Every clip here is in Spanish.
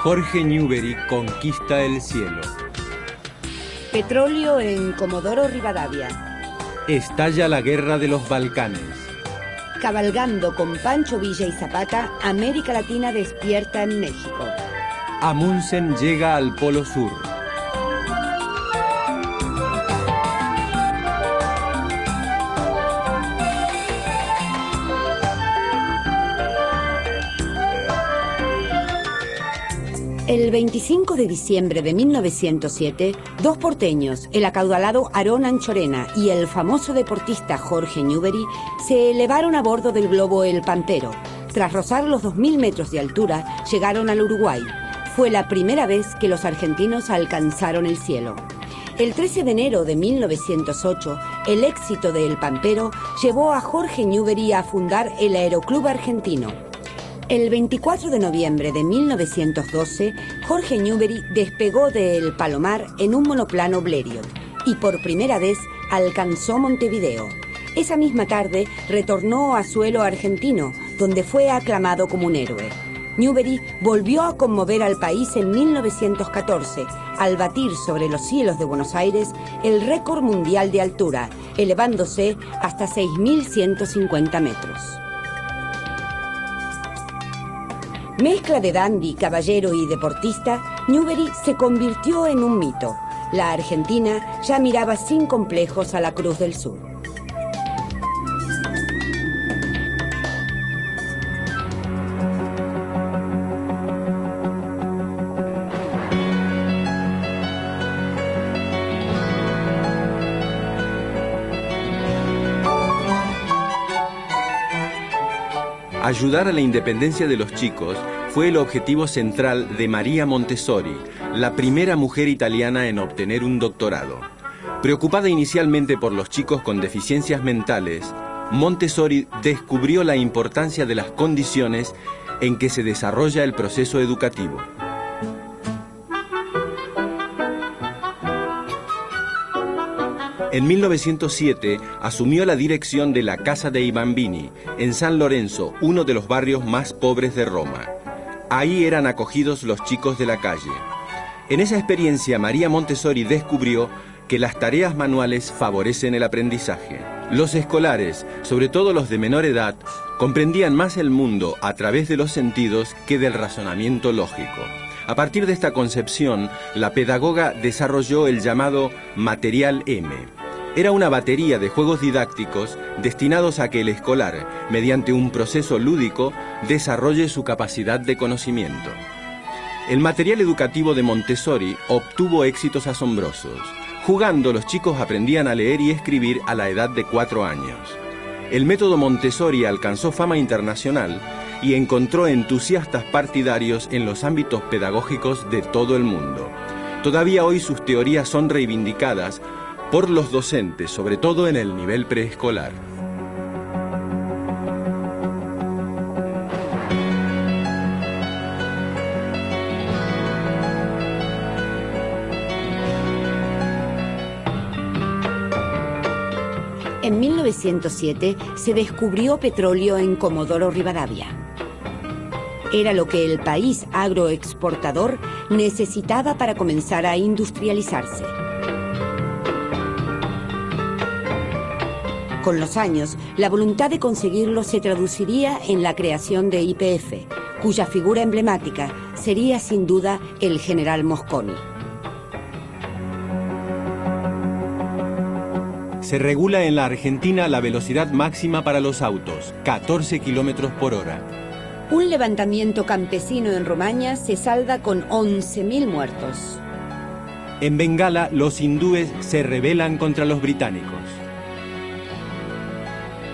Jorge Newbery conquista el cielo. Petróleo en Comodoro Rivadavia. Estalla la guerra de los Balcanes. Cabalgando con Pancho Villa y Zapata, América Latina despierta en México. Amundsen llega al Polo Sur. El 25 de diciembre de 1907, dos porteños, el acaudalado Aarón Anchorena y el famoso deportista Jorge Newbery, se elevaron a bordo del globo El Pampero. Tras rozar los 2000 metros de altura, llegaron al Uruguay. Fue la primera vez que los argentinos alcanzaron el cielo. El 13 de enero de 1908, el éxito de El Pampero llevó a Jorge Newbery a fundar el Aeroclub Argentino. El 24 de noviembre de 1912, Jorge Newbery despegó de El Palomar en un monoplano Blériot y por primera vez alcanzó Montevideo. Esa misma tarde retornó a suelo argentino, donde fue aclamado como un héroe. Newbery volvió a conmover al país en 1914, al batir sobre los cielos de Buenos Aires el récord mundial de altura, elevándose hasta 6.150 metros. Mezcla de dandy, caballero y deportista, Newbery se convirtió en un mito. La Argentina ya miraba sin complejos a la Cruz del Sur. Ayudar a la independencia de los chicos fue el objetivo central de María Montessori, la primera mujer italiana en obtener un doctorado. Preocupada inicialmente por los chicos con deficiencias mentales, Montessori descubrió la importancia de las condiciones en que se desarrolla el proceso educativo. En 1907 asumió la dirección de la Casa dei Bambini, en San Lorenzo, uno de los barrios más pobres de Roma. Ahí eran acogidos los chicos de la calle. En esa experiencia, María Montessori descubrió que las tareas manuales favorecen el aprendizaje. Los escolares, sobre todo los de menor edad, comprendían más el mundo a través de los sentidos que del razonamiento lógico. A partir de esta concepción, la pedagoga desarrolló el llamado Material M. Era una batería de juegos didácticos destinados a que el escolar, mediante un proceso lúdico, desarrolle su capacidad de conocimiento. El material educativo de Montessori obtuvo éxitos asombrosos. Jugando, los chicos aprendían a leer y escribir a la edad de 4 años. El método Montessori alcanzó fama internacional y encontró entusiastas partidarios en los ámbitos pedagógicos de todo el mundo. Todavía hoy sus teorías son reivindicadas por los docentes, sobre todo en el nivel preescolar. En 1907 se descubrió petróleo en Comodoro Rivadavia. Era lo que el país agroexportador necesitaba para comenzar a industrializarse. Con los años, la voluntad de conseguirlo se traduciría en la creación de YPF, cuya figura emblemática sería sin duda el general Mosconi. Se regula en la Argentina la velocidad máxima para los autos, 14 kilómetros por hora. Un levantamiento campesino en Romaña se salda con 11.000 muertos. En Bengala, los hindúes se rebelan contra los británicos.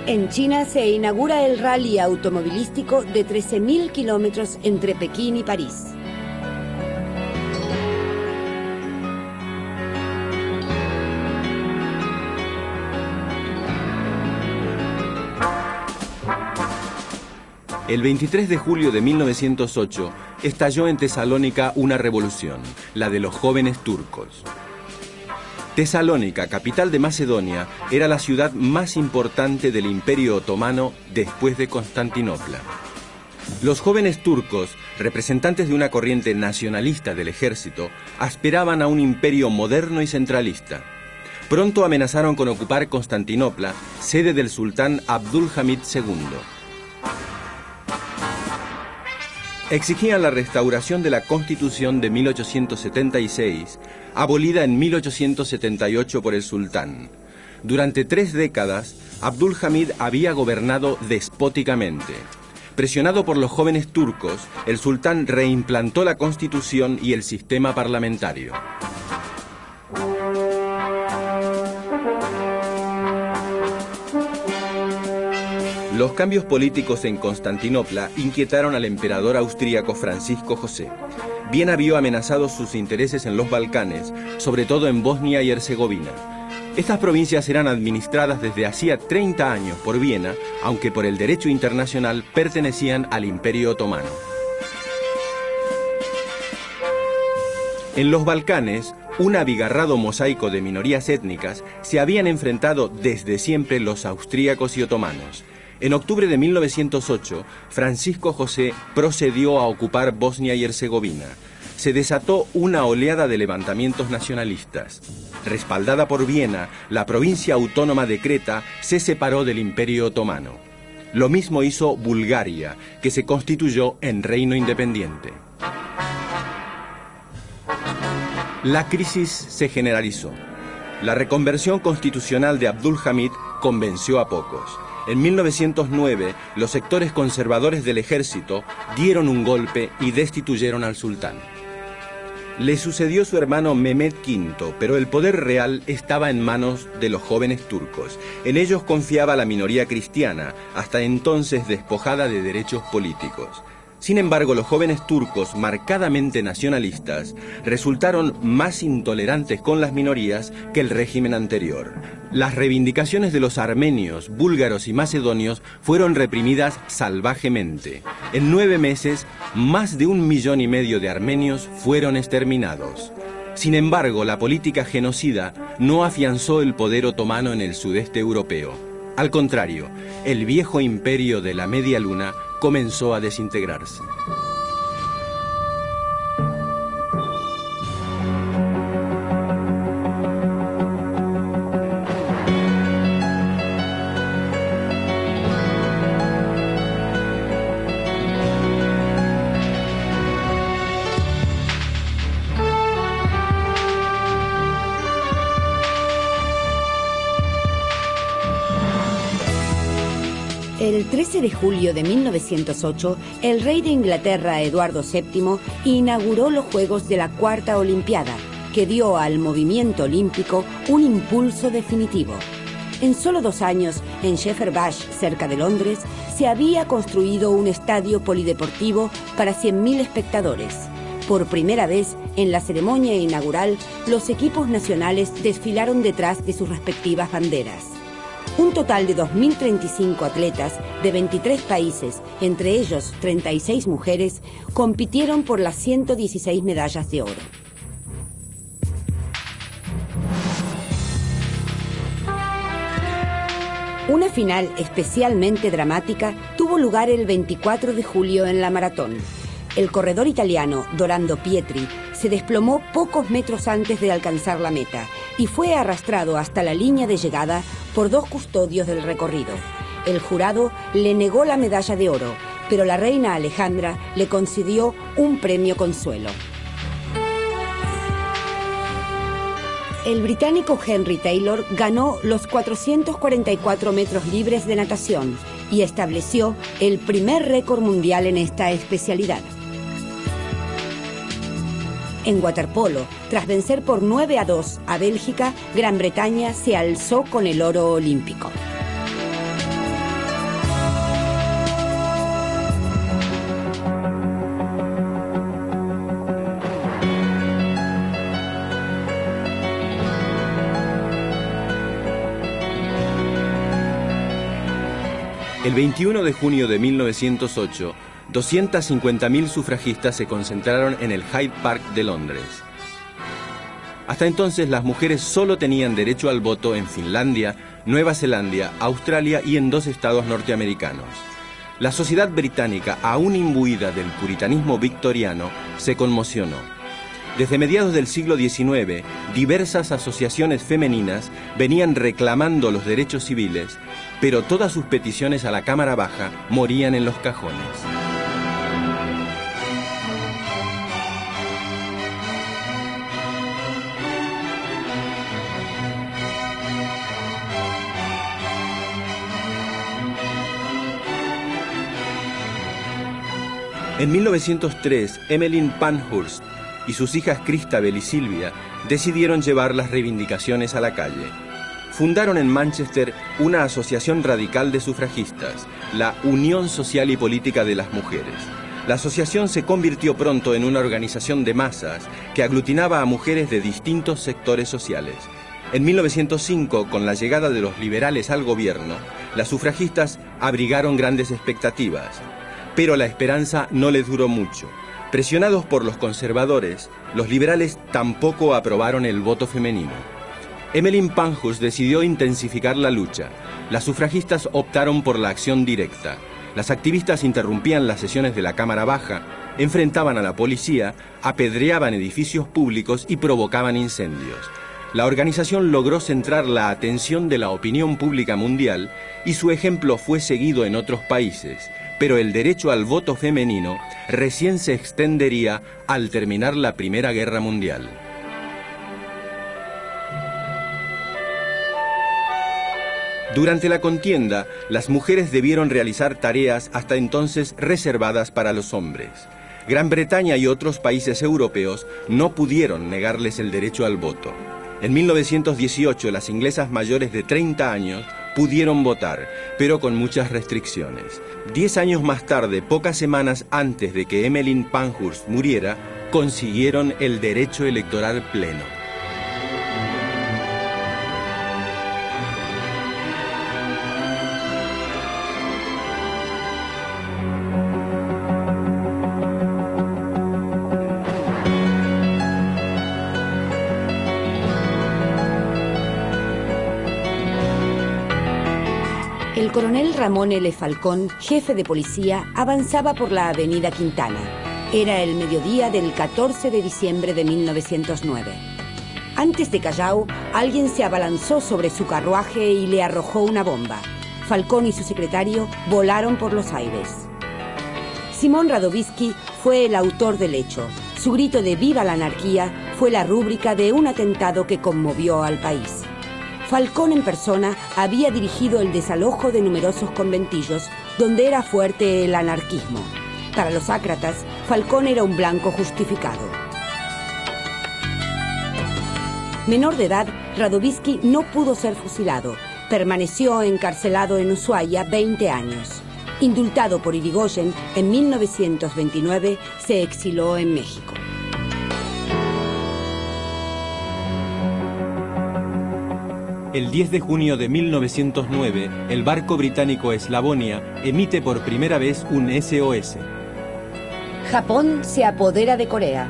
En China se inaugura el rally automovilístico de 13.000 kilómetros entre Pekín y París. El 23 de julio de 1908 estalló en Tesalónica una revolución, la de los jóvenes turcos. Tesalónica, capital de Macedonia, era la ciudad más importante del Imperio Otomano después de Constantinopla. Los jóvenes turcos, representantes de una corriente nacionalista del ejército, aspiraban a un imperio moderno y centralista. Pronto amenazaron con ocupar Constantinopla, sede del sultán Abdülhamid II. Exigían la restauración de la Constitución de 1876, abolida en 1878 por el sultán. Durante 3 décadas, Abdülhamid había gobernado despóticamente. Presionado por los jóvenes turcos, el sultán reimplantó la Constitución y el sistema parlamentario. Los cambios políticos en Constantinopla inquietaron al emperador austríaco Francisco José. Viena vio amenazados sus intereses en los Balcanes, sobre todo en Bosnia y Herzegovina. Estas provincias eran administradas desde hacía 30 años por Viena, aunque por el derecho internacional pertenecían al Imperio Otomano. En los Balcanes, un abigarrado mosaico de minorías étnicas se habían enfrentado desde siempre los austríacos y otomanos. En octubre de 1908, Francisco José procedió a ocupar Bosnia y Herzegovina. Se desató una oleada de levantamientos nacionalistas. Respaldada por Viena, la provincia autónoma de Creta se separó del Imperio Otomano. Lo mismo hizo Bulgaria, que se constituyó en reino independiente. La crisis se generalizó. La reconversión constitucional de Abdülhamid convenció a pocos. En 1909, los sectores conservadores del ejército dieron un golpe y destituyeron al sultán. Le sucedió su hermano Mehmed V, pero el poder real estaba en manos de los jóvenes turcos. En ellos confiaba la minoría cristiana, hasta entonces despojada de derechos políticos. Sin embargo, los jóvenes turcos, marcadamente nacionalistas, resultaron más intolerantes con las minorías que el régimen anterior. Las reivindicaciones de los armenios, búlgaros y macedonios fueron reprimidas salvajemente. En 9 meses, más de 1,5 millones de armenios fueron exterminados. Sin embargo, la política genocida no afianzó el poder otomano en el sudeste europeo. Al contrario, el viejo imperio de la Media Luna comenzó a desintegrarse. El 13 de julio de 1908, el rey de Inglaterra, Eduardo VII, inauguró los Juegos de la Cuarta Olimpiada, que dio al movimiento olímpico un impulso definitivo. En solo 2 años, en Shepherd Bush, cerca de Londres, se había construido un estadio polideportivo para 100.000 espectadores. Por primera vez, en la ceremonia inaugural, los equipos nacionales desfilaron detrás de sus respectivas banderas. Un total de 2.035 atletas de 23 países, entre ellos 36 mujeres, compitieron por las 116 medallas de oro. Una final especialmente dramática tuvo lugar el 24 de julio en la maratón. El corredor italiano Dorando Pietri se desplomó pocos metros antes de alcanzar la meta y fue arrastrado hasta la línea de llegada por 2 custodios del recorrido. El jurado le negó la medalla de oro, pero la reina Alejandra le concedió un premio consuelo. El británico Henry Taylor ganó los 444 metros libres de natación y estableció el primer récord mundial en esta especialidad. En waterpolo, tras vencer por 9-2 a Bélgica, Gran Bretaña se alzó con el oro olímpico. El 21 de junio de 1908, 250.000 sufragistas se concentraron en el Hyde Park de Londres. Hasta entonces las mujeres solo tenían derecho al voto en Finlandia, Nueva Zelanda, Australia y en 2 estados norteamericanos. La sociedad británica, aún imbuida del puritanismo victoriano, se conmocionó. Desde mediados del siglo XIX, diversas asociaciones femeninas venían reclamando los derechos civiles, pero todas sus peticiones a la Cámara Baja morían en los cajones. En 1903, Emmeline Pankhurst y sus hijas Christabel y Sylvia decidieron llevar las reivindicaciones a la calle. Fundaron en Manchester una asociación radical de sufragistas, la Unión Social y Política de las Mujeres. La asociación se convirtió pronto en una organización de masas que aglutinaba a mujeres de distintos sectores sociales. En 1905, con la llegada de los liberales al gobierno, las sufragistas abrigaron grandes expectativas. Pero la esperanza no les duró mucho. Presionados por los conservadores, los liberales tampoco aprobaron el voto femenino. Emmeline Pankhurst decidió intensificar la lucha. Las sufragistas optaron por la acción directa. Las activistas interrumpían las sesiones de la Cámara Baja, enfrentaban a la policía, apedreaban edificios públicos y provocaban incendios. La organización logró centrar la atención de la opinión pública mundial y su ejemplo fue seguido en otros países. Pero el derecho al voto femenino recién se extendería al terminar la Primera Guerra Mundial. Durante la contienda, las mujeres debieron realizar tareas hasta entonces reservadas para los hombres. Gran Bretaña y otros países europeos no pudieron negarles el derecho al voto. En 1918, las inglesas mayores de 30 años pudieron votar, pero con muchas restricciones. 10 años más tarde, pocas semanas antes de que Emmeline Pankhurst muriera, consiguieron el derecho electoral pleno. El coronel Ramón L. Falcón, jefe de policía, avanzaba por la avenida Quintana. Era el mediodía del 14 de diciembre de 1909. Antes de Callao, alguien se abalanzó sobre su carruaje y le arrojó una bomba. Falcón y su secretario volaron por los aires. Simón Radovisky fue el autor del hecho. Su grito de «¡Viva la anarquía!» fue la rúbrica de un atentado que conmovió al país. Falcón en persona había dirigido el desalojo de numerosos conventillos donde era fuerte el anarquismo. Para los ácratas, Falcón era un blanco justificado. Menor de edad, Radovisky no pudo ser fusilado. Permaneció encarcelado en Ushuaia 20 años. Indultado por Irigoyen, en 1929 se exiló en México. El 10 de junio de 1909, el barco británico Eslavonia emite por primera vez un SOS. Japón se apodera de Corea.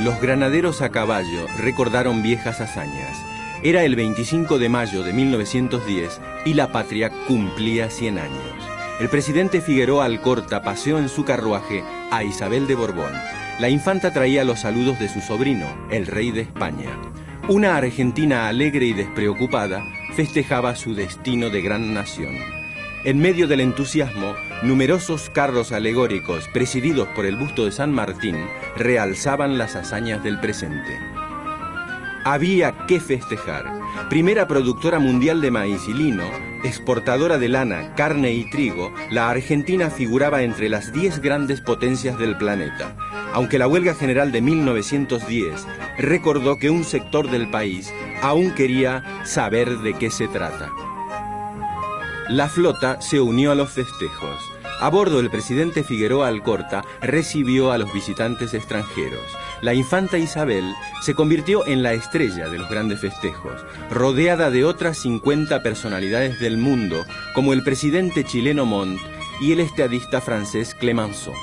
Los granaderos a caballo recordaron viejas hazañas. Era el 25 de mayo de 1910 y la patria cumplía 100 años. El presidente Figueroa Alcorta paseó en su carruaje a Isabel de Borbón. La infanta traía los saludos de su sobrino, el rey de España. Una Argentina alegre y despreocupada festejaba su destino de gran nación. En medio del entusiasmo, numerosos carros alegóricos presididos por el busto de San Martín realzaban las hazañas del presente. Había que festejar. Primera productora mundial de maíz y lino, exportadora de lana, carne y trigo, la Argentina figuraba entre las 10 grandes potencias del planeta. Aunque la huelga general de 1910 recordó que un sector del país aún quería saber de qué se trata. La flota se unió a los festejos. A bordo, el presidente Figueroa Alcorta recibió a los visitantes extranjeros. La infanta Isabel se convirtió en la estrella de los grandes festejos, rodeada de otras 50 personalidades del mundo, como el presidente chileno Montt y el estadista francés Clemenceau.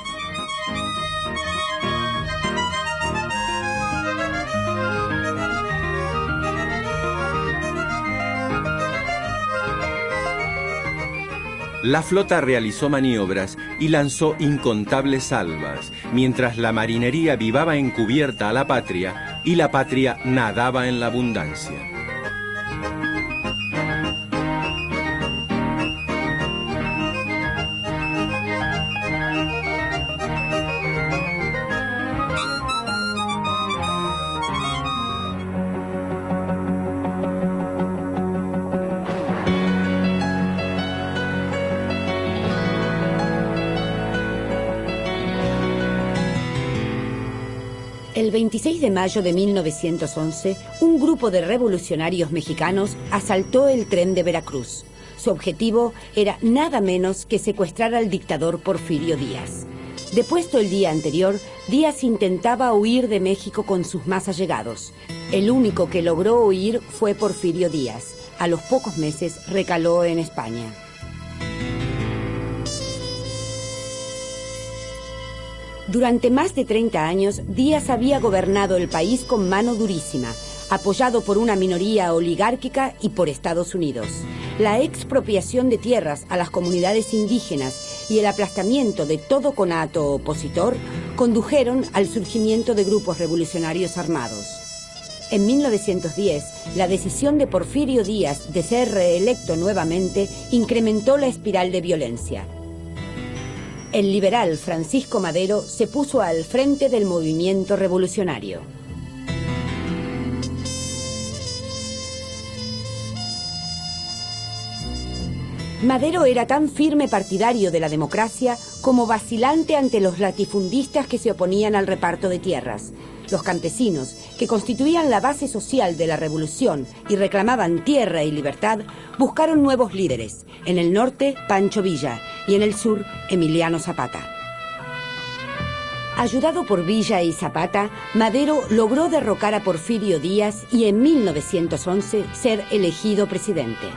La flota realizó maniobras y lanzó incontables salvas, mientras la marinería vivaba encubierta a la patria y la patria nadaba en la abundancia. El 26 de mayo de 1911, un grupo de revolucionarios mexicanos asaltó el tren de Veracruz. Su objetivo era nada menos que secuestrar al dictador Porfirio Díaz. Depuesto el día anterior, Díaz intentaba huir de México con sus más allegados. El único que logró huir fue Porfirio Díaz. A los pocos meses recaló en España. Durante más de 30 años, Díaz había gobernado el país con mano durísima, apoyado por una minoría oligárquica y por Estados Unidos. La expropiación de tierras a las comunidades indígenas y el aplastamiento de todo conato opositor condujeron al surgimiento de grupos revolucionarios armados. En 1910, la decisión de Porfirio Díaz de ser reelecto nuevamente incrementó la espiral de violencia. El liberal Francisco Madero se puso al frente del movimiento revolucionario. Madero era tan firme partidario de la democracia como vacilante ante los latifundistas que se oponían al reparto de tierras. Los campesinos, que constituían la base social de la revolución y reclamaban tierra y libertad, buscaron nuevos líderes. En el norte, Pancho Villa, y en el sur, Emiliano Zapata. Ayudado por Villa y Zapata, Madero logró derrocar a Porfirio Díaz y en 1911 ser elegido presidente.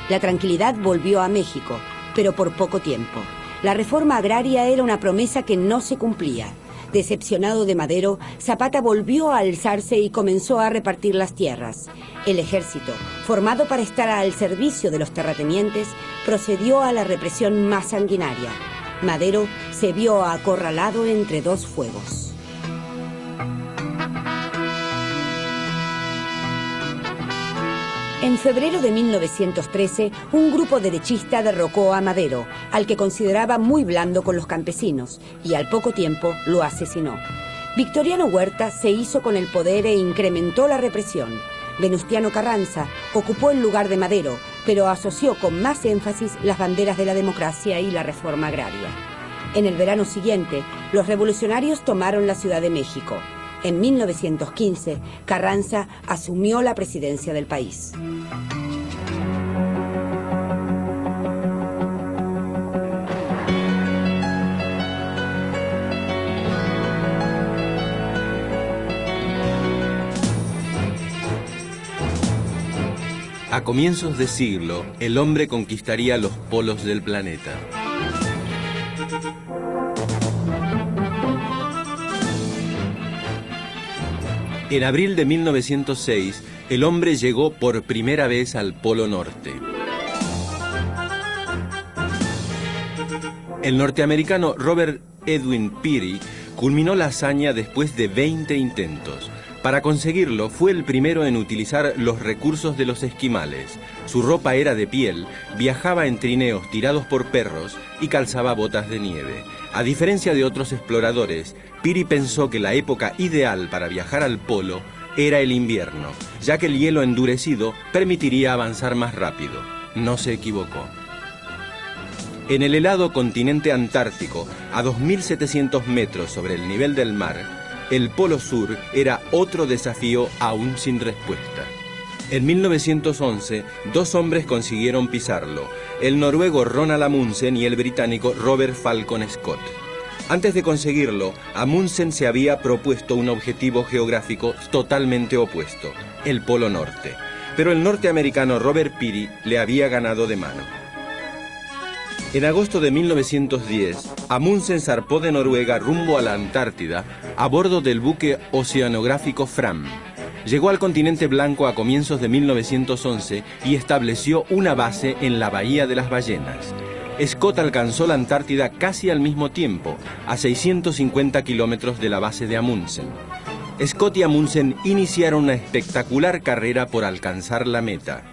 La tranquilidad volvió a México, pero por poco tiempo. La reforma agraria era una promesa que no se cumplía. Decepcionado de Madero, Zapata volvió a alzarse y comenzó a repartir las tierras. El ejército, formado para estar al servicio de los terratenientes, procedió a la represión más sanguinaria. Madero se vio acorralado entre dos fuegos. En febrero de 1913, un grupo derechista derrocó a Madero, al que consideraba muy blando con los campesinos, y al poco tiempo lo asesinó. Victoriano Huerta se hizo con el poder e incrementó la represión. Venustiano Carranza ocupó el lugar de Madero, pero asoció con más énfasis las banderas de la democracia y la reforma agraria. En el verano siguiente, los revolucionarios tomaron la Ciudad de México. En 1915, Carranza asumió la presidencia del país. A comienzos de siglo, el hombre conquistaría los polos del planeta. En abril de 1906, el hombre llegó por primera vez al Polo Norte. El norteamericano Robert Edwin Peary culminó la hazaña después de 20 intentos. Para conseguirlo, fue el primero en utilizar los recursos de los esquimales. Su ropa era de piel, viajaba en trineos tirados por perros y calzaba botas de nieve. A diferencia de otros exploradores, Peary pensó que la época ideal para viajar al polo era el invierno, ya que el hielo endurecido permitiría avanzar más rápido. No se equivocó. En el helado continente antártico, a 2.700 metros sobre el nivel del mar, el Polo Sur era otro desafío aún sin respuesta. En 1911, dos hombres consiguieron pisarlo, el noruego Ronald Amundsen y el británico Robert Falcon Scott. Antes de conseguirlo, Amundsen se había propuesto un objetivo geográfico totalmente opuesto, el Polo Norte, pero el norteamericano Robert Peary le había ganado de mano. En agosto de 1910, Amundsen zarpó de Noruega rumbo a la Antártida a bordo del buque oceanográfico Fram. Llegó al continente blanco a comienzos de 1911 y estableció una base en la Bahía de las Ballenas. Scott alcanzó la Antártida casi al mismo tiempo, a 650 kilómetros de la base de Amundsen. Scott y Amundsen iniciaron una espectacular carrera por alcanzar la meta.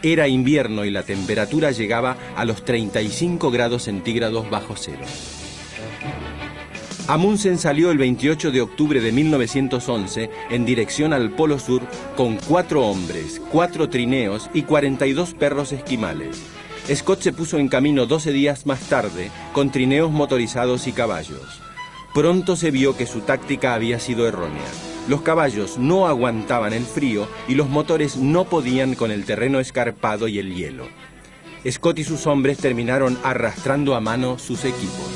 Era invierno y la temperatura llegaba a los 35 grados centígrados bajo cero. Amundsen salió el 28 de octubre de 1911 en dirección al Polo Sur con 4 hombres, 4 trineos y 42 perros esquimales. Scott se puso en camino 12 días más tarde con trineos motorizados y caballos. Pronto se vio que su táctica había sido errónea. Los caballos no aguantaban el frío y los motores no podían con el terreno escarpado y el hielo. Scott y sus hombres terminaron arrastrando a mano sus equipos.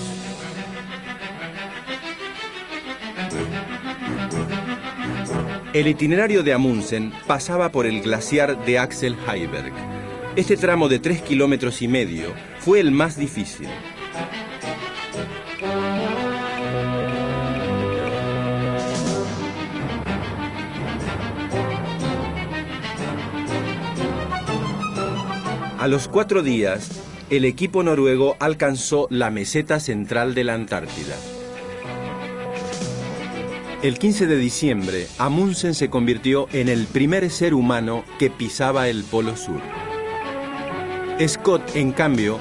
El itinerario de Amundsen pasaba por el glaciar de Axel Heiberg. Este tramo de 3,5 kilómetros fue el más difícil. A los 4 días, el equipo noruego alcanzó la meseta central de la Antártida. El 15 de diciembre, Amundsen se convirtió en el primer ser humano que pisaba el Polo Sur. Scott, en cambio,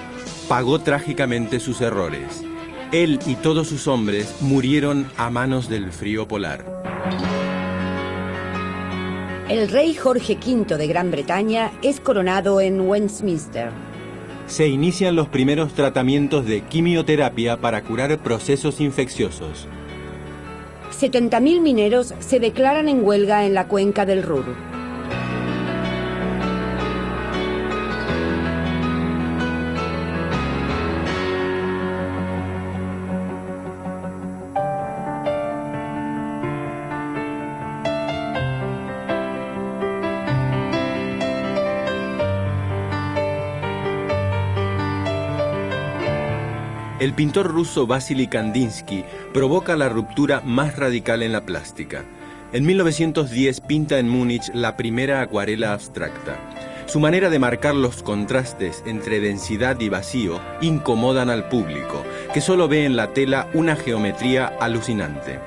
pagó trágicamente sus errores. Él y todos sus hombres murieron a manos del frío polar. El rey Jorge V de Gran Bretaña es coronado en Westminster. Se inician los primeros tratamientos de quimioterapia para curar procesos infecciosos. 70.000 mineros se declaran en huelga en la cuenca del Ruhr. El pintor ruso Vasily Kandinsky provoca la ruptura más radical en la plástica. En 1910 pinta en Múnich la primera acuarela abstracta. Su manera de marcar los contrastes entre densidad y vacío incomodan al público, que solo ve en la tela una geometría alucinante.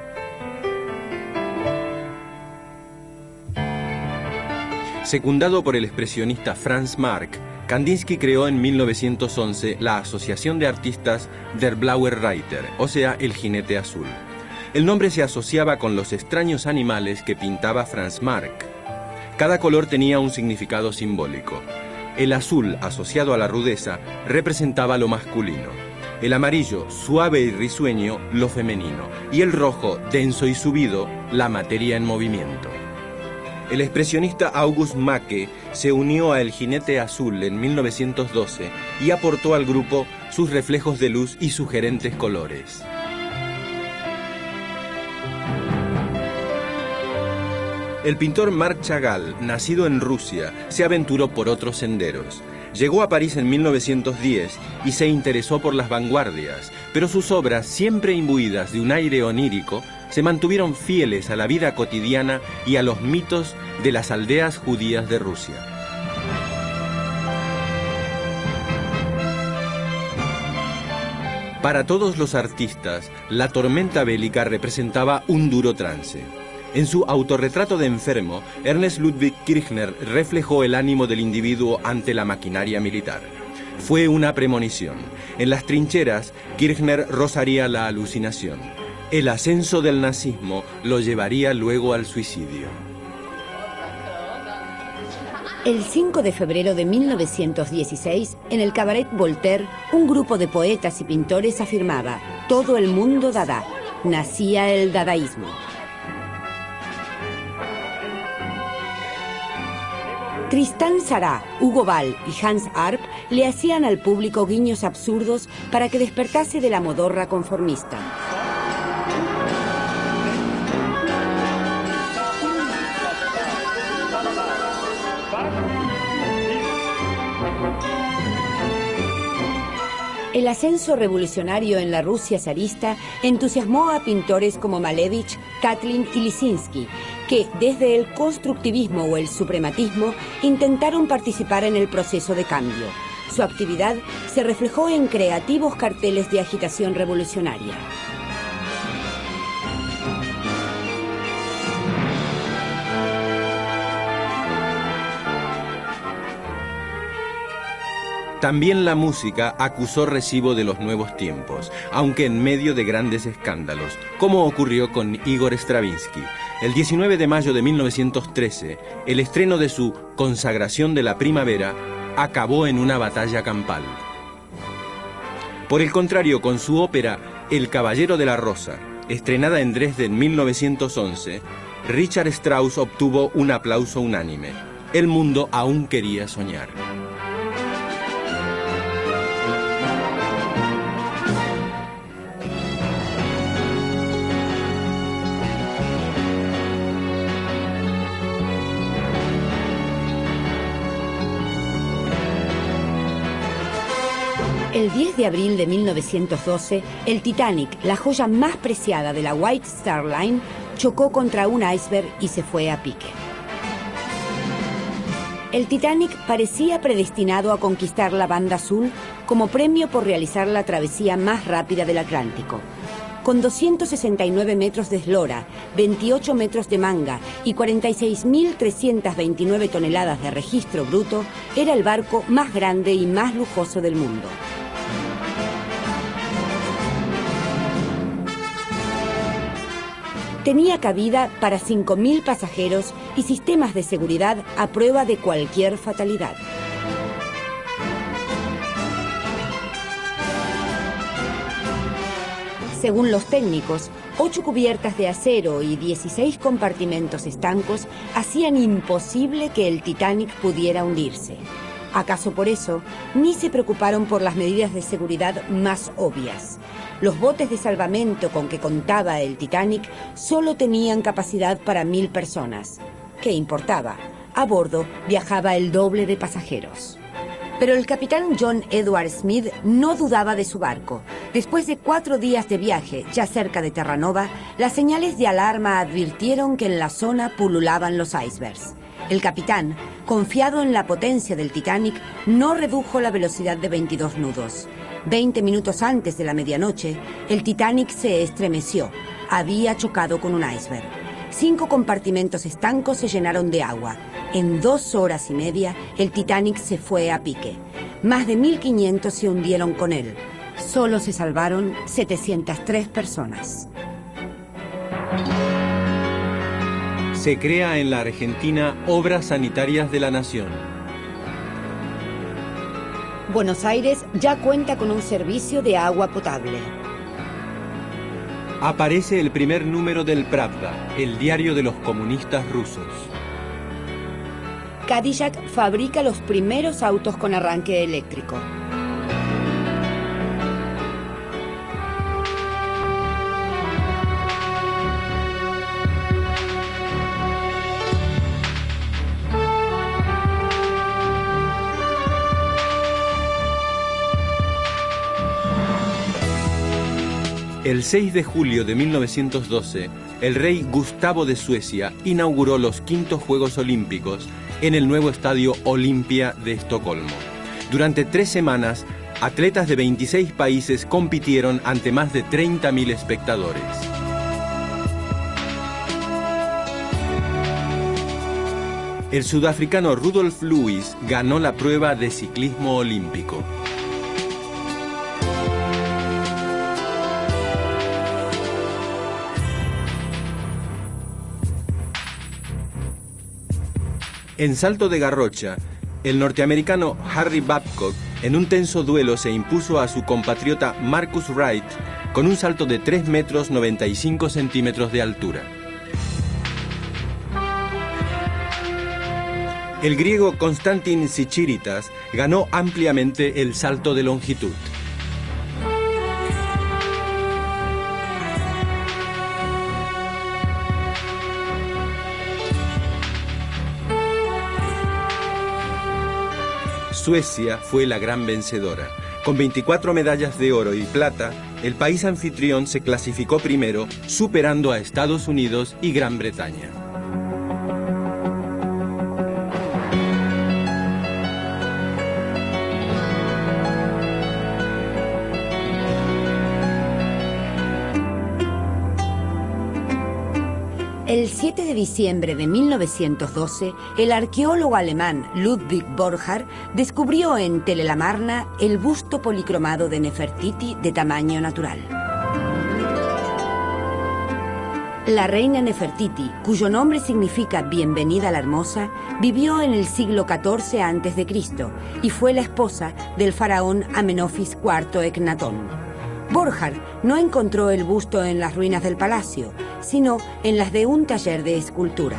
Secundado por el expresionista Franz Marc, Kandinsky creó en 1911 la Asociación de Artistas Der Blaue Reiter, o sea, el jinete azul. El nombre se asociaba con los extraños animales que pintaba Franz Marc. Cada color tenía un significado simbólico. El azul, asociado a la rudeza, representaba lo masculino. El amarillo, suave y risueño, lo femenino. Y el rojo, denso y subido, la materia en movimiento. El expresionista August Macke se unió a El Jinete Azul en 1912 y aportó al grupo sus reflejos de luz y sugerentes colores. El pintor Marc Chagall, nacido en Rusia, se aventuró por otros senderos. Llegó a París en 1910 y se interesó por las vanguardias, pero sus obras, siempre imbuidas de un aire onírico, se mantuvieron fieles a la vida cotidiana y a los mitos de las aldeas judías de Rusia. Para todos los artistas, la tormenta bélica representaba un duro trance. En su autorretrato de enfermo, Ernst Ludwig Kirchner reflejó el ánimo del individuo ante la maquinaria militar. Fue una premonición. En las trincheras, Kirchner rozaría la alucinación. El ascenso del nazismo lo llevaría luego al suicidio. El 5 de febrero de 1916, en el Cabaret Voltaire, un grupo de poetas y pintores afirmaba: todo el mundo dada. Nacía el dadaísmo. Tristan Tzara, Hugo Ball y Hans Arp le hacían al público guiños absurdos para que despertase de la modorra conformista. El ascenso revolucionario en la Rusia zarista entusiasmó a pintores como Malevich, Katlin y Lisinski, que desde el constructivismo o el suprematismo intentaron participar en el proceso de cambio. Su actividad se reflejó en creativos carteles de agitación revolucionaria. También la música acusó recibo de los nuevos tiempos, aunque en medio de grandes escándalos, como ocurrió con Igor Stravinsky. El 19 de mayo de 1913, el estreno de su Consagración de la Primavera acabó en una batalla campal. Por el contrario, con su ópera El Caballero de la Rosa, estrenada en Dresde en 1911, Richard Strauss obtuvo un aplauso unánime. El mundo aún quería soñar. El 10 de abril de 1912, el Titanic, la joya más preciada de la White Star Line, chocó contra un iceberg y se fue a pique. El Titanic parecía predestinado a conquistar la banda azul como premio por realizar la travesía más rápida del Atlántico. Con 269 metros de eslora, 28 metros de manga y 46.329 toneladas de registro bruto, era el barco más grande y más lujoso del mundo. Tenía cabida para 5.000 pasajeros y sistemas de seguridad a prueba de cualquier fatalidad. Según los técnicos, 8 cubiertas de acero y 16 compartimentos estancos hacían imposible que el Titanic pudiera hundirse. ¿Acaso por eso ni se preocuparon por las medidas de seguridad más obvias? Los botes de salvamento con que contaba el Titanic solo tenían capacidad para 1.000 personas. ¿Qué importaba? A bordo viajaba el doble de pasajeros. Pero el capitán John Edward Smith no dudaba de su barco. Después de 4 días de viaje, ya cerca de Terranova, las señales de alarma advirtieron que en la zona pululaban los icebergs. El capitán, confiado en la potencia del Titanic, no redujo la velocidad de 22 nudos. 20 minutos antes de la medianoche, el Titanic se estremeció. Había chocado con un iceberg. 5 compartimentos estancos se llenaron de agua. En 2 horas y media, el Titanic se fue a pique. Más de 1.500 se hundieron con él. Solo se salvaron 703 personas. Se crea en la Argentina Obras Sanitarias de la Nación. Buenos Aires ya cuenta con un servicio de agua potable. Aparece el primer número del Pravda, el diario de los comunistas rusos. Cadillac fabrica los primeros autos con arranque eléctrico. El 6 de julio de 1912, el rey Gustavo de Suecia inauguró los 5º Juegos Olímpicos en el nuevo estadio Olimpia de Estocolmo. Durante 3 semanas, atletas de 26 países compitieron ante más de 30.000 espectadores. El sudafricano Rudolf Lewis ganó la prueba de ciclismo olímpico. En salto de garrocha, el norteamericano Harry Babcock en un tenso duelo se impuso a su compatriota Marcus Wright con un salto de 3 metros 95 centímetros de altura. El griego Konstantin Tsichiritas ganó ampliamente el salto de longitud. Suecia fue la gran vencedora. Con 24 medallas de oro y plata, el país anfitrión se clasificó primero, superando a Estados Unidos y Gran Bretaña. 7 de diciembre de 1912, el arqueólogo alemán Ludwig Borchardt descubrió en Telelamarna el busto policromado de Nefertiti de tamaño natural. La reina Nefertiti, cuyo nombre significa Bienvenida la Hermosa, vivió en el siglo XIV a.C. y fue la esposa del faraón Amenofis IV Ecnatón. Borchardt no encontró el busto en las ruinas del palacio, sino en las de un taller de escultura.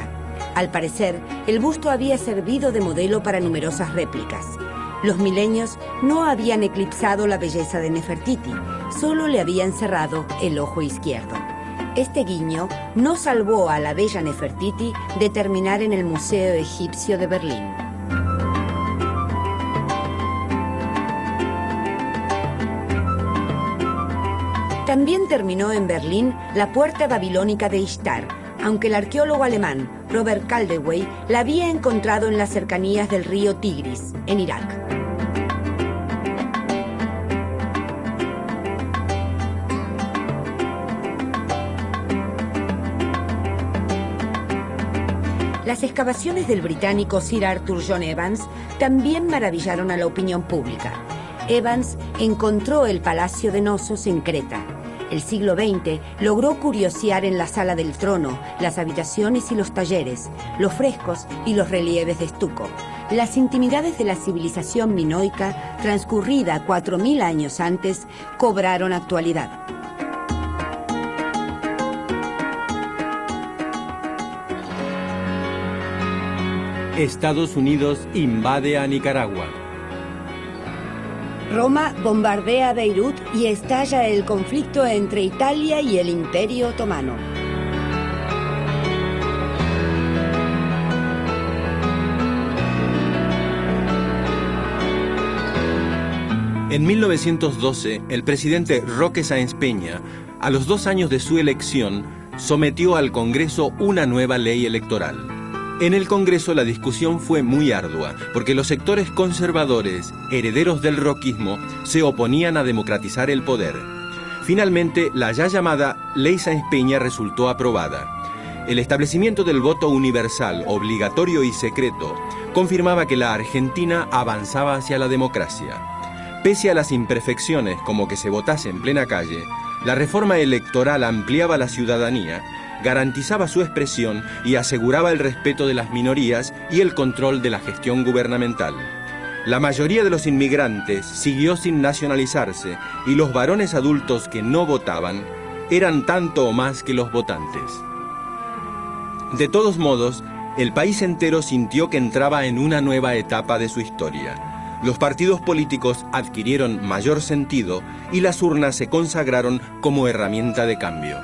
Al parecer, el busto había servido de modelo para numerosas réplicas. Los milenios no habían eclipsado la belleza de Nefertiti, solo le habían cerrado el ojo izquierdo. Este guiño no salvó a la bella Nefertiti de terminar en el Museo Egipcio de Berlín. También terminó en Berlín la puerta babilónica de Ishtar, aunque el arqueólogo alemán Robert Caldewey la había encontrado en las cercanías del río Tigris, en Irak. Las excavaciones del británico Sir Arthur John Evans también maravillaron a la opinión pública. Evans encontró el Palacio de Knossos en Creta. El siglo XX logró curiosear en la sala del trono, las habitaciones y los talleres, los frescos y los relieves de estuco. Las intimidades de la civilización minoica, transcurrida 4000 años antes, cobraron actualidad. Estados Unidos invade a Nicaragua. Roma bombardea Beirut y estalla el conflicto entre Italia y el Imperio Otomano. En 1912, el presidente Roque Sáenz Peña, a los 2 años de su elección, sometió al Congreso una nueva ley electoral. En el Congreso la discusión fue muy ardua, porque los sectores conservadores, herederos del roquismo, se oponían a democratizar el poder. Finalmente, la ya llamada Ley Sáenz Peña resultó aprobada. El establecimiento del voto universal, obligatorio y secreto, confirmaba que la Argentina avanzaba hacia la democracia. Pese a las imperfecciones, como que se votase en plena calle, la reforma electoral ampliaba la ciudadanía, garantizaba su expresión y aseguraba el respeto de las minorías y el control de la gestión gubernamental. La mayoría de los inmigrantes siguió sin nacionalizarse y los varones adultos que no votaban eran tanto o más que los votantes. De todos modos, el país entero sintió que entraba en una nueva etapa de su historia. Los partidos políticos adquirieron mayor sentido y las urnas se consagraron como herramienta de cambio.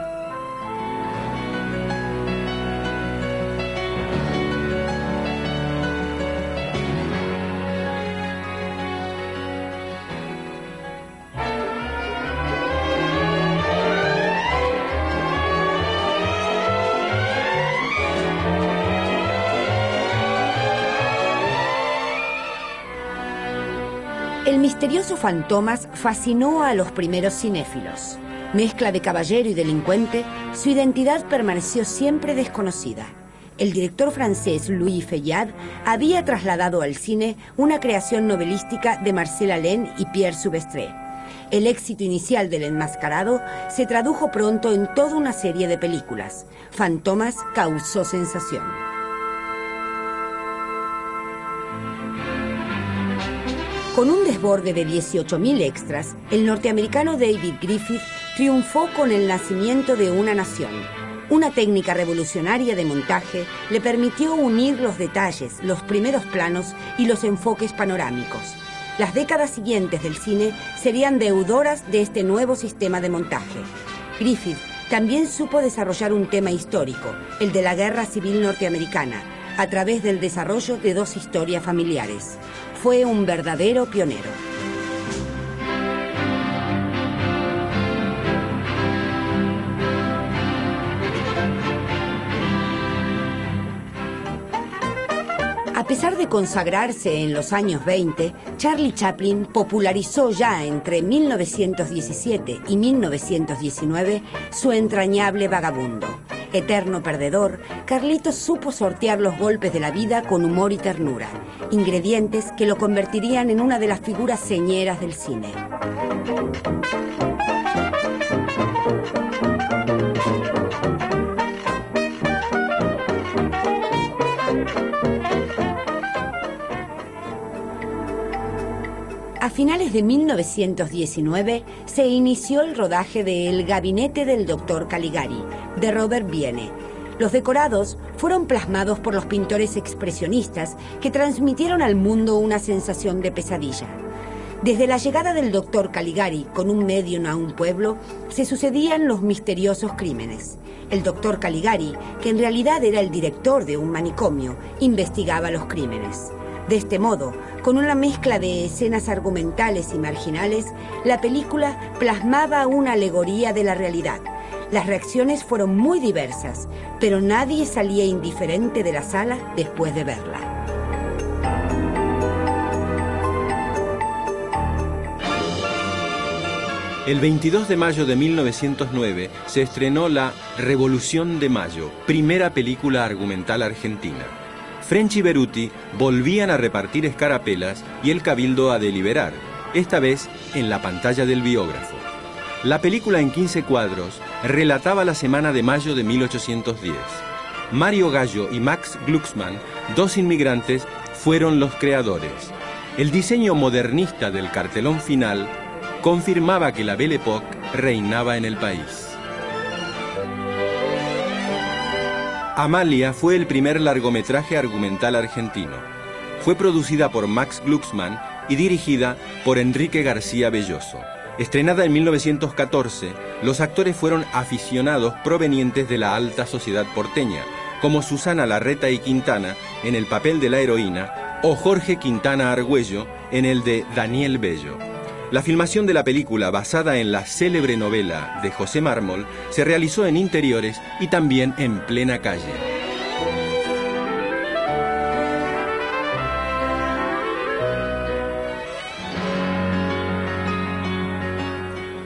El misterioso Fantomas fascinó a los primeros cinéfilos. Mezcla de caballero y delincuente, su identidad permaneció siempre desconocida. El director francés Louis Feuillade había trasladado al cine una creación novelística de Marcel Allen y Pierre Soubestre. El éxito inicial del Enmascarado se tradujo pronto en toda una serie de películas. Fantomas causó sensación. Con un desborde de 18.000 extras, el norteamericano David Griffith triunfó con El nacimiento de una nación. Una técnica revolucionaria de montaje le permitió unir los detalles, los primeros planos y los enfoques panorámicos. Las décadas siguientes del cine serían deudoras de este nuevo sistema de montaje. Griffith también supo desarrollar un tema histórico, el de la Guerra Civil Norteamericana, a través del desarrollo de 2 historias familiares. Fue un verdadero pionero. A pesar de consagrarse en los años 20, Charlie Chaplin popularizó ya entre 1917 y 1919 su entrañable Vagabundo. Eterno perdedor, Carlitos supo sortear los golpes de la vida con humor y ternura, ingredientes que lo convertirían en una de las figuras señeras del cine. A finales de 1919 se inició el rodaje de El gabinete del Dr. Caligari, de Robert Wiene. Los decorados fueron plasmados por los pintores expresionistas que transmitieron al mundo una sensación de pesadilla. Desde la llegada del Dr. Caligari con un médium a un pueblo, se sucedían los misteriosos crímenes. El Dr. Caligari, que en realidad era el director de un manicomio, investigaba los crímenes. De este modo, con una mezcla de escenas argumentales y marginales, la película plasmaba una alegoría de la realidad. Las reacciones fueron muy diversas, pero nadie salía indiferente de la sala después de verla. El 22 de mayo de 1909 se estrenó La Revolución de Mayo, primera película argumental argentina. French y Beruti volvían a repartir escarapelas y el cabildo a deliberar, esta vez en la pantalla del biógrafo. La película en 15 cuadros relataba la semana de mayo de 1810. Mario Gallo y Max Glucksmann, dos inmigrantes, fueron los creadores. El diseño modernista del cartelón final confirmaba que la Belle Époque reinaba en el país. Amalia fue el primer largometraje argumental argentino. Fue producida por Max Glucksmann y dirigida por Enrique García Belloso. Estrenada en 1914, los actores fueron aficionados provenientes de la alta sociedad porteña, como Susana Larreta y Quintana en el papel de la heroína o Jorge Quintana Argüello en el de Daniel Bello. La filmación de la película, basada en la célebre novela de José Mármol, se realizó en interiores y también en plena calle.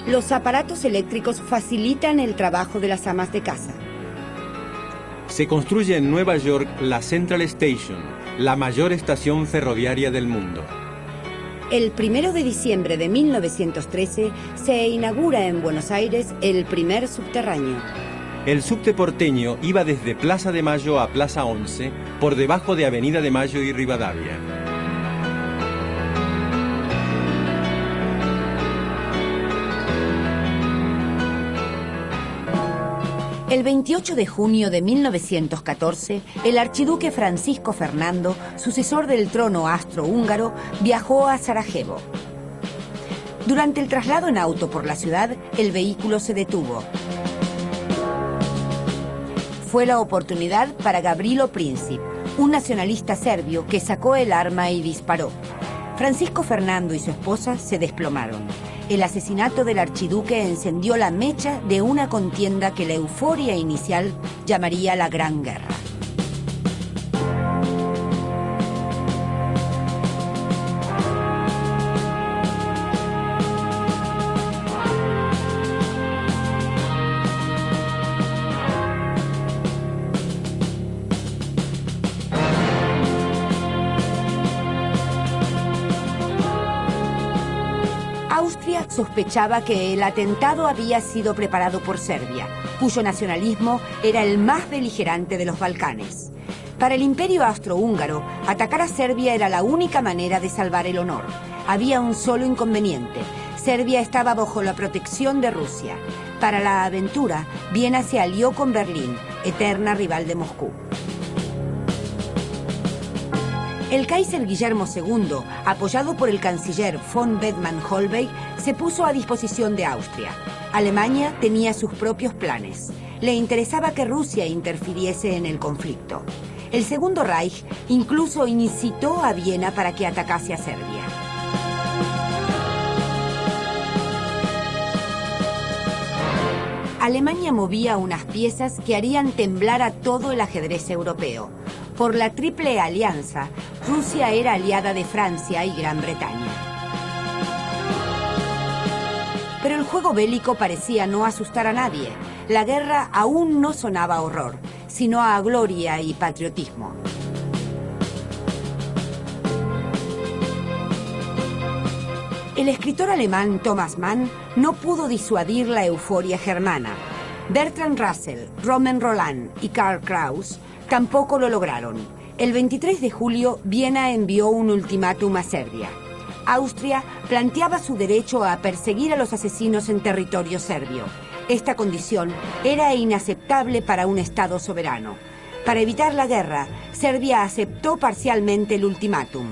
Los aparatos eléctricos facilitan el trabajo de las amas de casa. Se construye en Nueva York la Central Station, la mayor estación ferroviaria del mundo. El 1 de diciembre de 1913 se inaugura en Buenos Aires el primer subterráneo. El subte porteño iba desde Plaza de Mayo a Plaza 11, por debajo de Avenida de Mayo y Rivadavia. El 28 de junio de 1914, el archiduque Francisco Fernando, sucesor del trono austrohúngaro, viajó a Sarajevo. Durante el traslado en auto por la ciudad, el vehículo se detuvo. Fue la oportunidad para Gavrilo Princip, un nacionalista serbio que sacó el arma y disparó. Francisco Fernando y su esposa se desplomaron. El asesinato del archiduque encendió la mecha de una contienda que la euforia inicial llamaría la Gran Guerra. Austria sospechaba que el atentado había sido preparado por Serbia, cuyo nacionalismo era el más beligerante de los Balcanes. Para el Imperio Austrohúngaro, atacar a Serbia era la única manera de salvar el honor. Había un solo inconveniente: Serbia estaba bajo la protección de Rusia. Para la aventura, Viena se alió con Berlín, eterna rival de Moscú. El Kaiser Guillermo II, apoyado por el canciller von Bethmann-Hollweg, se puso a disposición de Austria. Alemania tenía sus propios planes. Le interesaba que Rusia interfiriese en el conflicto. El Segundo Reich incluso incitó a Viena para que atacase a Serbia. Alemania movía unas piezas que harían temblar a todo el ajedrez europeo. Por la Triple Alianza, Rusia era aliada de Francia y Gran Bretaña. Pero el juego bélico parecía no asustar a nadie. la guerra aún no sonaba a horror, sino a gloria y patriotismo. El escritor alemán Thomas Mann no pudo disuadir la euforia germana. Bertrand Russell, Romain Rolland y Karl Kraus tampoco lo lograron. El 23 de julio, Viena envió un ultimátum a Serbia. Austria planteaba su derecho a perseguir a los asesinos en territorio serbio. Esta condición era inaceptable para un Estado soberano. Para evitar la guerra, Serbia aceptó parcialmente el ultimátum.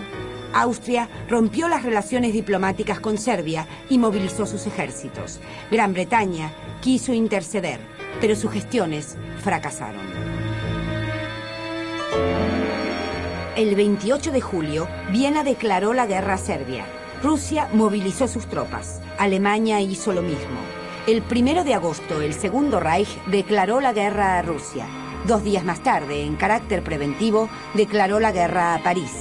Austria rompió las relaciones diplomáticas con Serbia y movilizó sus ejércitos. Gran Bretaña quiso interceder, pero sus gestiones fracasaron. El 28 de julio, Viena declaró la guerra a Serbia. Rusia movilizó sus tropas. Alemania hizo lo mismo. El 1 de agosto, el Segundo Reich declaró la guerra a Rusia. 2 días más tarde, en carácter preventivo, declaró la guerra a París.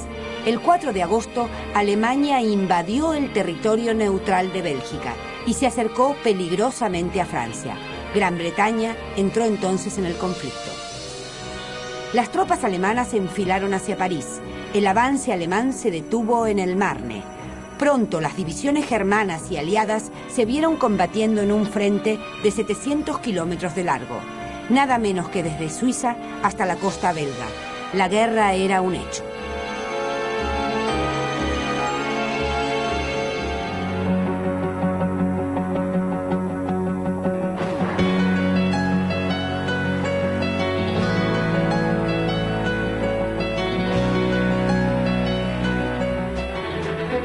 El 4 de agosto, Alemania invadió el territorio neutral de Bélgica y se acercó peligrosamente a Francia. Gran Bretaña entró entonces en el conflicto. Las tropas alemanas se enfilaron hacia París. El avance alemán se detuvo en el Marne. Pronto las divisiones germanas y aliadas se vieron combatiendo en un frente de 700 kilómetros de largo, nada menos que desde Suiza hasta la costa belga. La guerra era un hecho.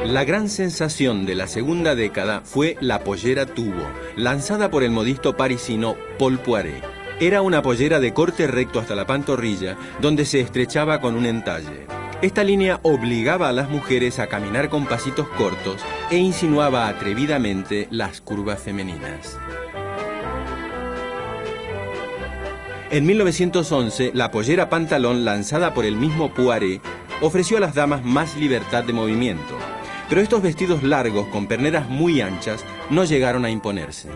La gran sensación de la segunda década fue la pollera tubo, lanzada por el modisto parisino Paul Poiret. Era una pollera de corte recto hasta la pantorrilla, donde se estrechaba con un entalle. Esta línea obligaba a las mujeres a caminar con pasitos cortos e insinuaba atrevidamente las curvas femeninas. En 1911, la pollera pantalón lanzada por el mismo Poiret ofreció a las damas más libertad de movimiento. Pero estos vestidos largos con perneras muy anchas no llegaron a imponerse.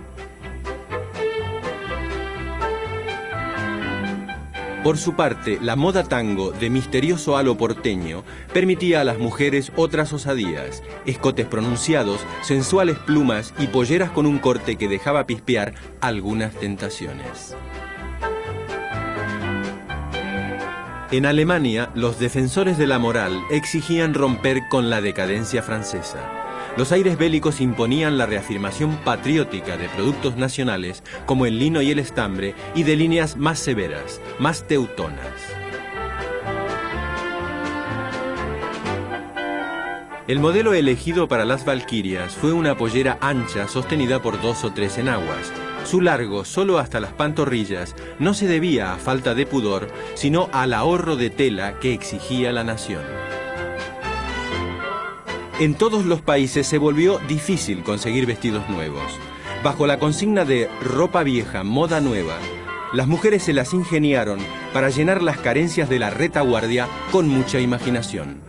Por su parte, la moda tango de misterioso halo porteño permitía a las mujeres otras osadías, escotes pronunciados, sensuales plumas y polleras con un corte que dejaba pispear algunas tentaciones. En Alemania, los defensores de la moral exigían romper con la decadencia francesa. Los aires bélicos imponían la reafirmación patriótica de productos nacionales como el lino y el estambre y de líneas más severas, más teutonas. El modelo elegido para las valquirias fue una pollera ancha sostenida por 2 o 3 enaguas. Su largo, solo hasta las pantorrillas, no se debía a falta de pudor, sino al ahorro de tela que exigía la nación. En todos los países se volvió difícil conseguir vestidos nuevos. Bajo la consigna de ropa vieja, moda nueva, las mujeres se las ingeniaron para llenar las carencias de la retaguardia con mucha imaginación.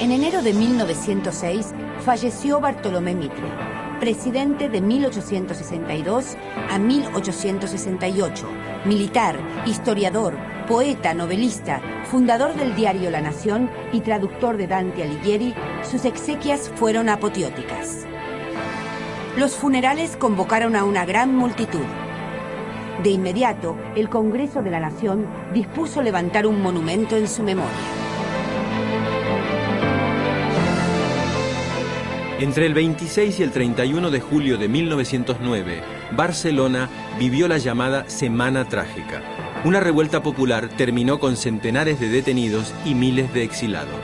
En enero de 1906 falleció Bartolomé Mitre, presidente de 1862 a 1868, militar, historiador, poeta, novelista, fundador del diario La Nación y traductor de Dante Alighieri. Sus exequias fueron apoteóticas. Los funerales convocaron a una gran multitud. De inmediato, el Congreso de la Nación dispuso levantar un monumento en su memoria. Entre el 26 y el 31 de julio de 1909, Barcelona vivió la llamada Semana Trágica. Una revuelta popular terminó con centenares de detenidos y miles de exilados.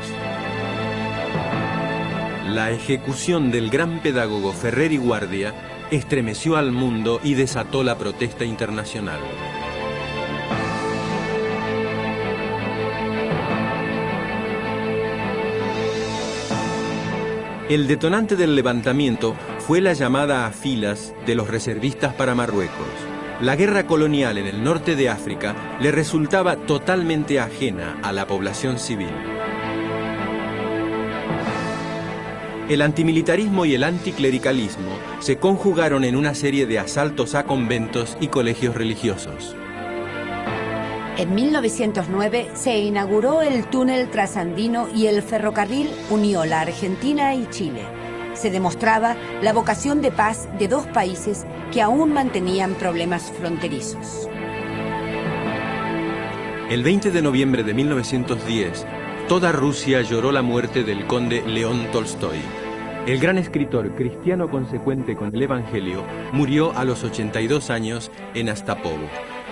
La ejecución del gran pedagogo Ferrer y Guardia estremeció al mundo y desató la protesta internacional. El detonante del levantamiento fue la llamada a filas de los reservistas para Marruecos. La guerra colonial en el norte de África le resultaba totalmente ajena a la población civil. El antimilitarismo y el anticlericalismo se conjugaron en una serie de asaltos a conventos y colegios religiosos. En 1909 se inauguró el túnel trasandino y el ferrocarril unió la Argentina y Chile. Se demostraba la vocación de paz de dos países que aún mantenían problemas fronterizos. El 20 de noviembre de 1910, toda Rusia lloró la muerte del conde León Tolstoy. El gran escritor cristiano consecuente con el Evangelio murió a los 82 años en Astapovo.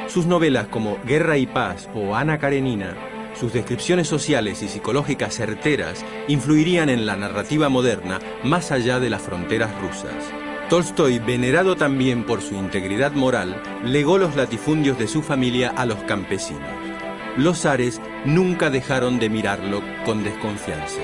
Sus novelas como Guerra y Paz o Ana Karenina, sus descripciones sociales y psicológicas certeras influirían en la narrativa moderna más allá de las fronteras rusas. Tolstoy, venerado también por su integridad moral, legó los latifundios de su familia a los campesinos. Los zares nunca dejaron de mirarlo con desconfianza.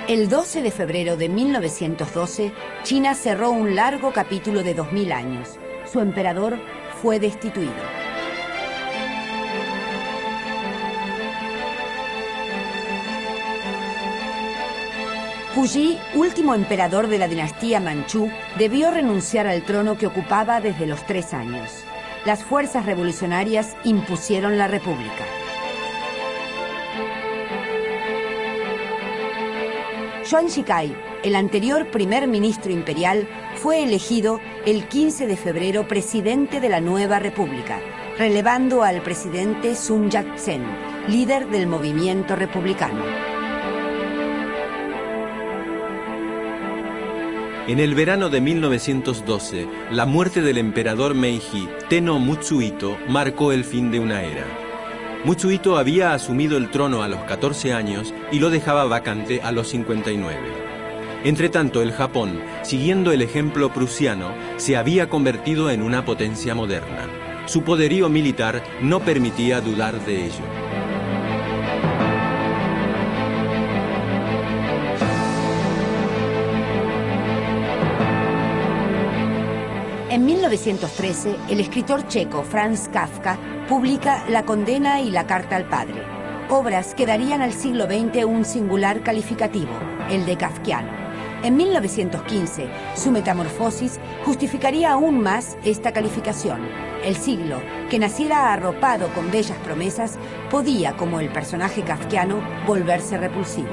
El 12 de febrero de 1912, China cerró un largo capítulo de 2000 años. Su emperador fue destituido. Puyi, último emperador de la dinastía Manchú, debió renunciar al trono que ocupaba desde los 3 años. Las fuerzas revolucionarias impusieron la república. Yuan Shikai, el anterior primer ministro imperial, fue elegido el 15 de febrero presidente de la nueva república, relevando al presidente Sun Yat-sen, líder del movimiento republicano. En el verano de 1912, la muerte del emperador Meiji Tenno Mutsuhito marcó el fin de una era. Mutsuhito había asumido el trono a los 14 años y lo dejaba vacante a los 59. Entretanto, el Japón, siguiendo el ejemplo prusiano, se había convertido en una potencia moderna. Su poderío militar no permitía dudar de ello. En 1913, el escritor checo Franz Kafka publica La condena y la carta al padre, obras que darían al siglo XX un singular calificativo, el de kafkiano. En 1915, su metamorfosis justificaría aún más esta calificación. El siglo, que naciera arropado con bellas promesas, podía, como el personaje kafkiano, volverse repulsivo.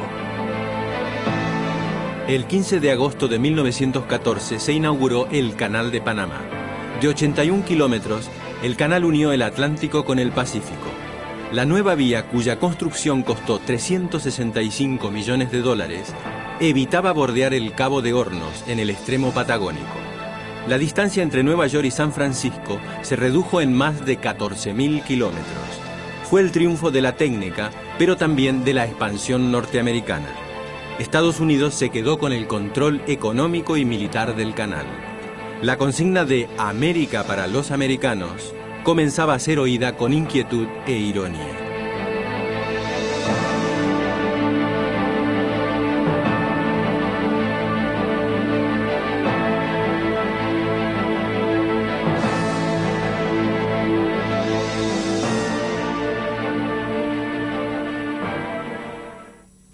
El 15 de agosto de 1914 se inauguró el Canal de Panamá. De 81 kilómetros, el canal unió el Atlántico con el Pacífico. La nueva vía, cuya construcción costó $365 millones, evitaba bordear el Cabo de Hornos en el extremo patagónico. La distancia entre Nueva York y San Francisco se redujo en más de 14.000 kilómetros. Fue el triunfo de la técnica, pero también de la expansión norteamericana. Estados Unidos se quedó con el control económico y militar del canal. La consigna de América para los americanos comenzaba a ser oída con inquietud e ironía.